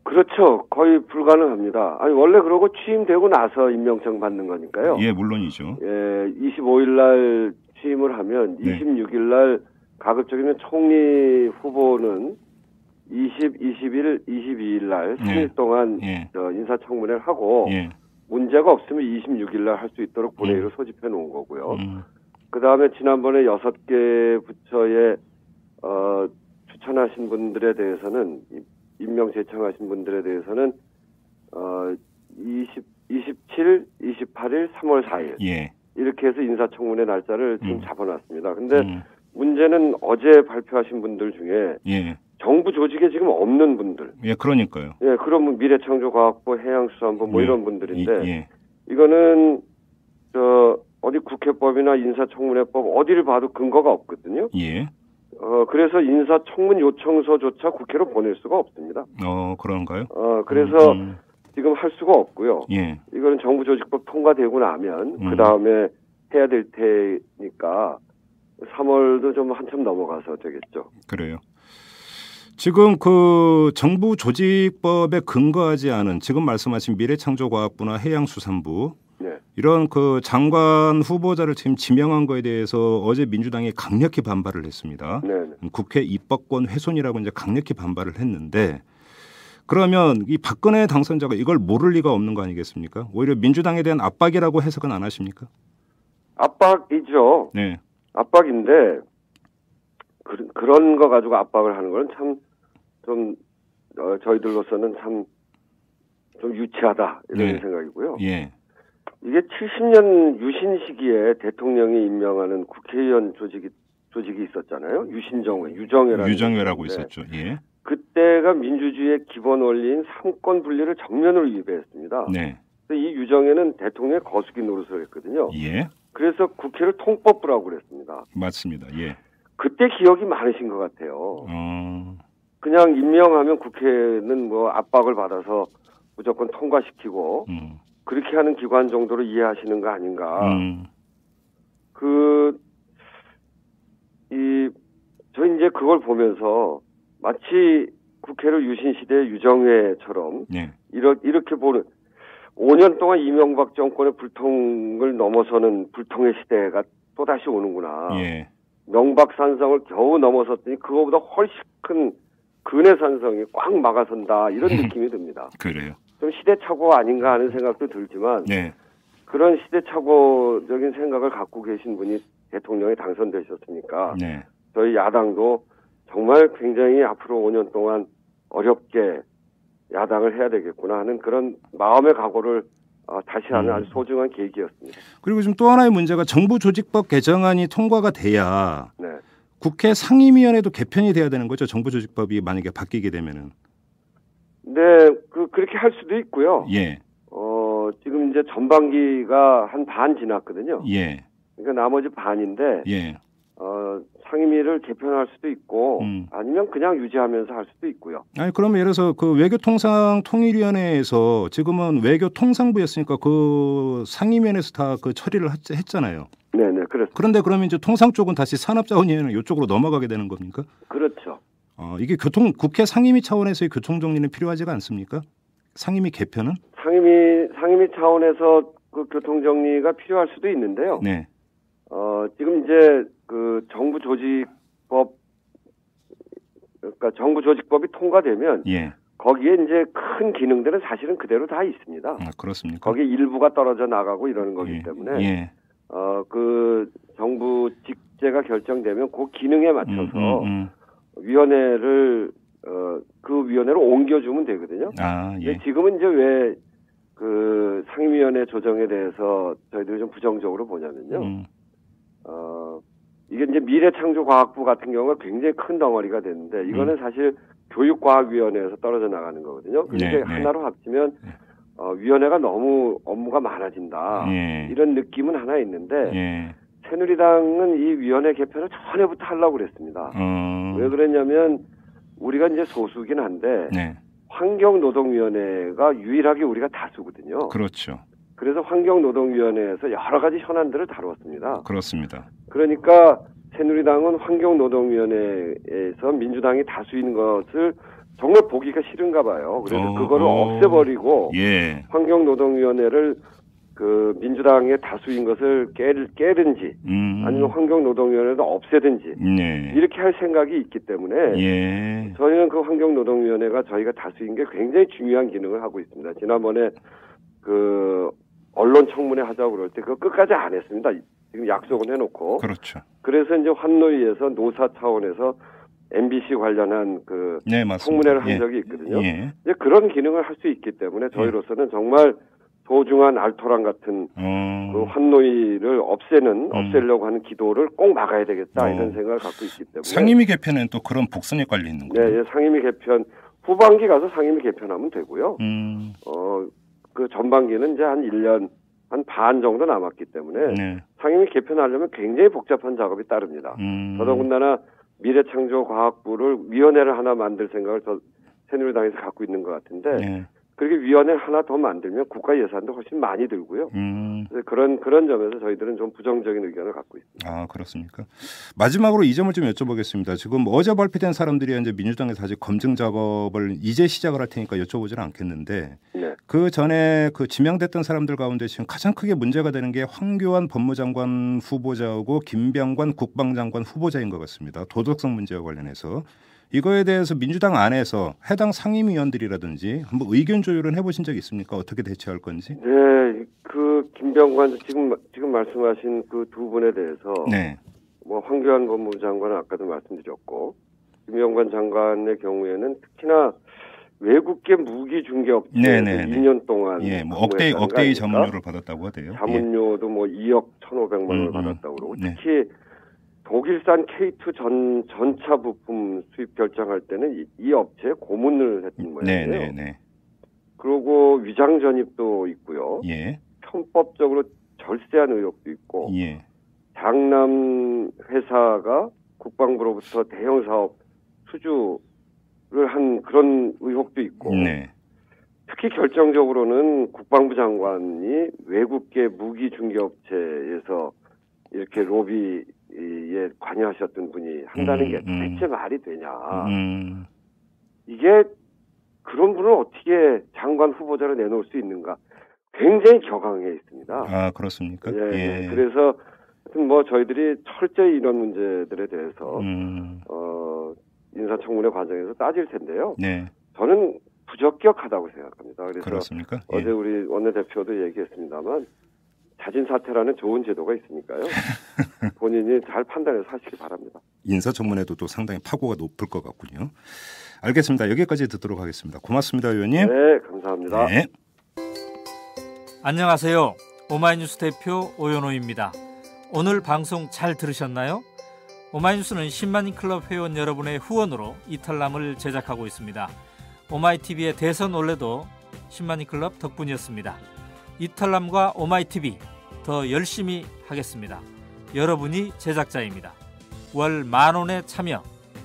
그렇죠. 거의 불가능합니다. 아니 원래 그러고 취임되고 나서 임명장 받는 거니까요. 예, 물론이죠. 예, 25일 날 취임을 하면 네. 26일 날 가급적이면 총리 후보는 21일, 22일 날 3일 동안 예. 인사청문회를 하고 예. 문제가 없으면 26일 날 할 수 있도록 본회의를 소집해 놓은 거고요. 음. 그다음에 지난번에 6개 부처에 추천하신 분들에 대해서는 임명 제청하신 분들에 대해서는 27, 28일, 3월 4일 예. 이렇게 해서 인사청문회 날짜를 지금 잡아놨습니다. 근데 문제는 어제 발표하신 분들 중에 예. 정부 조직에 지금 없는 분들. 예, 그러니까요. 예, 그러면 미래창조과학부, 해양수산부 뭐 예. 이런 분들인데 예. 이거는 어디 국회법이나 인사청문회법 어디를 봐도 근거가 없거든요. 예. 그래서 인사청문 요청서조차 국회로 보낼 수가 없습니다. 그런가요? 그래서 지금 할 수가 없고요. 예. 이거는 정부조직법 통과되고 나면 그 다음에 해야 될 테니까 3월도 좀 한참 넘어가서 되겠죠. 그래요. 지금 그 정부 조직법에 근거하지 않은 지금 말씀하신 미래창조과학부나 해양수산부 네. 이런 그 장관 후보자를 지금 지명한 거에 대해서 어제 민주당이 강력히 반발을 했습니다. 네. 국회 입법권 훼손이라고 이제 강력히 반발을 했는데 그러면 이 박근혜 당선자가 이걸 모를 리가 없는 거 아니겠습니까? 오히려 민주당에 대한 압박이라고 해석은 안 하십니까? 압박이죠. 네. 압박인데 그런 거 가지고 압박을 하는 건 참 좀 저희들로서는 참 좀 유치하다 이런 네. 생각이고요. 예. 이게 70년 유신 시기에 대통령이 임명하는 국회의원 조직이 있었잖아요. 유정회라고 있었죠. 예. 그때가 민주주의의 기본 원리인 삼권 분리를 정면으로 위배했습니다. 네. 이 유정회는 대통령의 거수기 노릇을 했거든요. 예. 그래서 국회를 통법부라고 그랬습니다. 맞습니다. 예. 그때 기억이 많으신 것 같아요. 어. 그냥 임명하면 국회는 뭐 압박을 받아서 무조건 통과시키고 그렇게 하는 기관 정도로 이해하시는 거 아닌가. 저 이제 그걸 보면서 마치 국회를 유신시대 유정회처럼 네. 이렇게 보는 5년 동안 이명박 정권의 불통을 넘어서는 불통의 시대가 또다시 오는구나. 예. 명박산성을 겨우 넘어섰더니 그거보다 훨씬 큰 근해산성이 꽉 막아선다 이런 느낌이 듭니다. 그래요. 좀 시대착오가 아닌가 하는 생각도 들지만 네. 그런 시대착오적인 생각을 갖고 계신 분이 대통령에 당선되셨으니까 네. 저희 야당도 정말 굉장히 앞으로 5년 동안 어렵게 야당을 해야 되겠구나 하는 그런 마음의 각오를 다시 하는 아주 소중한 계기였습니다. 그리고 지금 또 하나의 문제가 정부 조직법 개정안이 통과가 돼야 네. 국회 상임위원회도 개편이 돼야 되는 거죠. 정부 조직법이 만약에 바뀌게 되면은. 네, 그렇게 할 수도 있고요. 예. 지금 이제 전반기가 한 반 지났거든요. 예. 그러니까 나머지 반인데, 예. 상임위를 개편할 수도 있고, 아니면 그냥 유지하면서 할 수도 있고요. 아니, 그러면 예를 들어서 그 외교통상통일위원회에서 지금은 외교통상부였으니까 그 상임위원회에서 다 그 처리를 했잖아요. 네네, 그렇습니다. 그런데 그러면 이제 통상 쪽은 다시 산업자원위원회 이쪽으로 넘어가게 되는 겁니까? 그렇죠. 이게 국회 상임위 차원에서의 교통정리는 필요하지가 않습니까? 상임위 개편은? 상임위 차원에서 그 교통정리가 필요할 수도 있는데요. 네. 지금 이제 그 정부조직법이 통과되면 예. 거기에 이제 큰 기능들은 사실은 그대로 다 있습니다. 아, 그렇습니까? 거기에 일부가 떨어져 나가고 이러는 거기 예. 때문에 예. 그 정부 직제가 결정되면 그 기능에 맞춰서 위원회를 그 위원회로 옮겨주면 되거든요. 아, 예. 근데 지금은 이제 왜 그 상임위원회 조정에 대해서 저희들이 좀 부정적으로 보냐면요. 이게 이제 미래창조과학부 같은 경우가 굉장히 큰 덩어리가 되는데 이거는 사실 교육과학위원회에서 떨어져 나가는 거거든요. 근데 네, 하나로 합치면 위원회가 너무 업무가 많아진다. 예. 이런 느낌은 하나 있는데 예. 새누리당은 이 위원회 개편을 전에부터 하려고 그랬습니다. 왜 그랬냐면 우리가 이제 소수긴 한데 네. 환경노동위원회가 유일하게 우리가 다수거든요. 그렇죠. 그래서 환경노동위원회에서 여러 가지 현안들을 다뤘습니다. 그렇습니다. 그러니까 새누리당은 환경노동위원회에서 민주당이 다수인 것을 정말 보기가 싫은가 봐요. 그래서 그거를 없애버리고 예. 환경노동위원회를 그 민주당의 다수인 것을 깨든지 아니면 환경노동위원회도 없애든지 네. 이렇게 할 생각이 있기 때문에 예. 저희는 그 환경노동위원회가 저희가 다수인 게 굉장히 중요한 기능을 하고 있습니다. 지난번에 그 언론 청문회 하자고 그럴 때 그거 끝까지 안 했습니다. 지금 약속은 해놓고. 그렇죠. 그래서 이제 환노위에서 노사 차원에서 MBC 관련한 그 네, 맞습니다. 청문회를 한 예. 적이 있거든요. 예. 이제 그런 기능을 할 수 있기 때문에 저희로서는 정말 소중한 알토란 같은 그 환노위를 없애려고 하는 기도를 꼭 막아야 되겠다 이런 생각을 갖고 있기 때문에 상임위 개편은 또 그런 복선이 깔려 있는 거예요. 네, 상임위 개편 후반기 가서 상임위 개편하면 되고요. 그 전반기는 이제 한 1년 한 반 정도 남았기 때문에 네. 상임위 개편하려면 굉장히 복잡한 작업이 따릅니다. 더더군다나 미래창조과학부를 위원회를 하나 만들 생각을 새누리당에서 갖고 있는 것 같은데 네. 그렇게 위원회 하나 더 만들면 국가 예산도 훨씬 많이 들고요. 그런 점에서 저희들은 좀 부정적인 의견을 갖고 있습니다. 아, 그렇습니까? 마지막으로 이 점을 좀 여쭤보겠습니다. 지금 어제 발표된 사람들이 이제 민주당에서 아직 검증 작업을 이제 시작을 할 테니까 여쭤보지는 않겠는데 네. 그 전에 그 지명됐던 사람들 가운데 지금 가장 크게 문제가 되는 게 황교안 법무장관 후보자하고 김병관 국방장관 후보자인 것 같습니다. 도덕성 문제와 관련해서. 이거에 대해서 민주당 안에서 해당 상임위원들이라든지 한번 의견 조율은 해보신 적 있습니까? 어떻게 대처할 건지? 네, 그 김병관 지금 말씀하신 그 두 분에 대해서 네. 뭐 황교안 법무장관은 아까도 말씀드렸고 김병관 장관의 경우에는 특히나 외국계 무기 중개업체 2년 동안 뭐 억대의 자문료를 받았다고 하대요. 자문료도 뭐 2억 1,500만 원을 받았다고 그러고 특히 독일산 K2 전차 부품 수입 결정할 때는 이 업체에 고문을 했던 모양이에요. 그리고 위장 전입도 있고요. 예. 편법적으로 절세한 의혹도 있고 예. 장남 회사가 국방부로부터 대형 사업 수주를 한 그런 의혹도 있고 네. 특히 결정적으로는 국방부 장관이 외국계 무기 중개업체에서 이렇게 로비에 관여하셨던 분이 한다는 게 대체 말이 되냐. 이게 그런 분을 어떻게 장관 후보자로 내놓을 수 있는가. 굉장히 격앙해 있습니다. 아, 그렇습니까? 예. 그래서 뭐 저희들이 철저히 이런 문제들에 대해서 인사청문회 과정에서 따질 텐데요. 네. 저는 부적격하다고 생각합니다. 그래서 그렇습니까? 어제 우리 원내대표도 얘기했습니다만 자진 사퇴라는 좋은 제도가 있으니까요. 본인이 잘 판단해서 하시기 바랍니다. 인사청문회도 또 상당히 파고가 높을 것 같군요. 알겠습니다. 여기까지 듣도록 하겠습니다. 고맙습니다, 의원님. 네, 감사합니다. 네. 안녕하세요. 오마이뉴스 대표 오연호입니다. 오늘 방송 잘 들으셨나요? 오마이뉴스는 10만인 클럽 회원 여러분의 후원으로 이탈남을 제작하고 있습니다. 오마이TV의 대선 올레도 10만인 클럽 덕분이었습니다. 이탈남과 오마이TV 더 열심히 하겠습니다. 여러분이 제작자입니다. 월 10,000원에 참여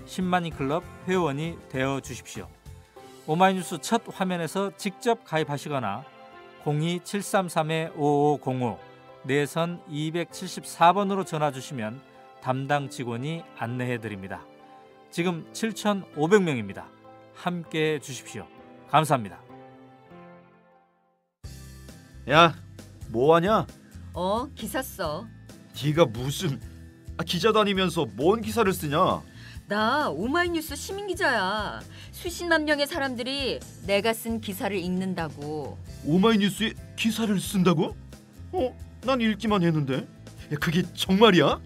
10만인 클럽 회원이 되어 주십시오. 오마이뉴스 첫 화면에서 직접 가입하시거나 02-733-5505 내선 274번으로 전화 주시면 담당 직원이 안내해 드립니다. 지금 7,500명입니다. 함께해 주십시오. 감사합니다. 야, 뭐하냐? 기사 써. 네가 무슨 기자도 아니면서 뭔 기사를 쓰냐? 나 오마이뉴스 시민기자야. 수십만 명의 사람들이 내가 쓴 기사를 읽는다고. 오마이뉴스에 기사를 쓴다고? 난 읽기만 했는데. 야, 그게 정말이야?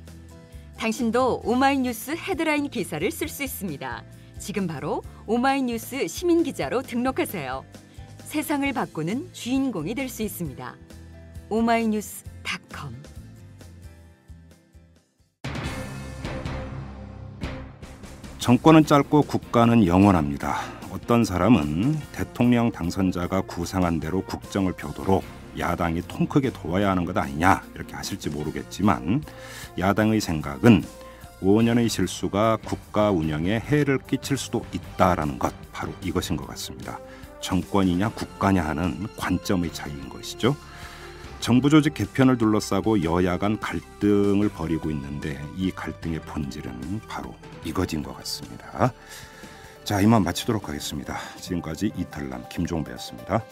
당신도 오마이뉴스 헤드라인 기사를 쓸 수 있습니다. 지금 바로 오마이뉴스 시민기자로 등록하세요. 세상을 바꾸는 주인공이 될 수 있습니다. oma이뉴스.com. 정권은 짧고 국가는 영원합니다. 어떤 사람은 대통령 당선자가 구상한 대로 국정을 펴도록 야당이 통 크게 도와야 하는 것 아니냐 이렇게 하실지 모르겠지만 야당의 생각은 5년의 실수가 국가 운영에 해를 끼칠 수도 있다라는 것, 바로 이것인 것 같습니다. 정권이냐 국가냐 하는 관점의 차이인 것이죠. 정부 조직 개편을 둘러싸고 여야 간 갈등을 벌이고 있는데 이 갈등의 본질은 바로 이것인 것 같습니다. 자, 이만 마치도록 하겠습니다. 지금까지 이탈남 김종배였습니다.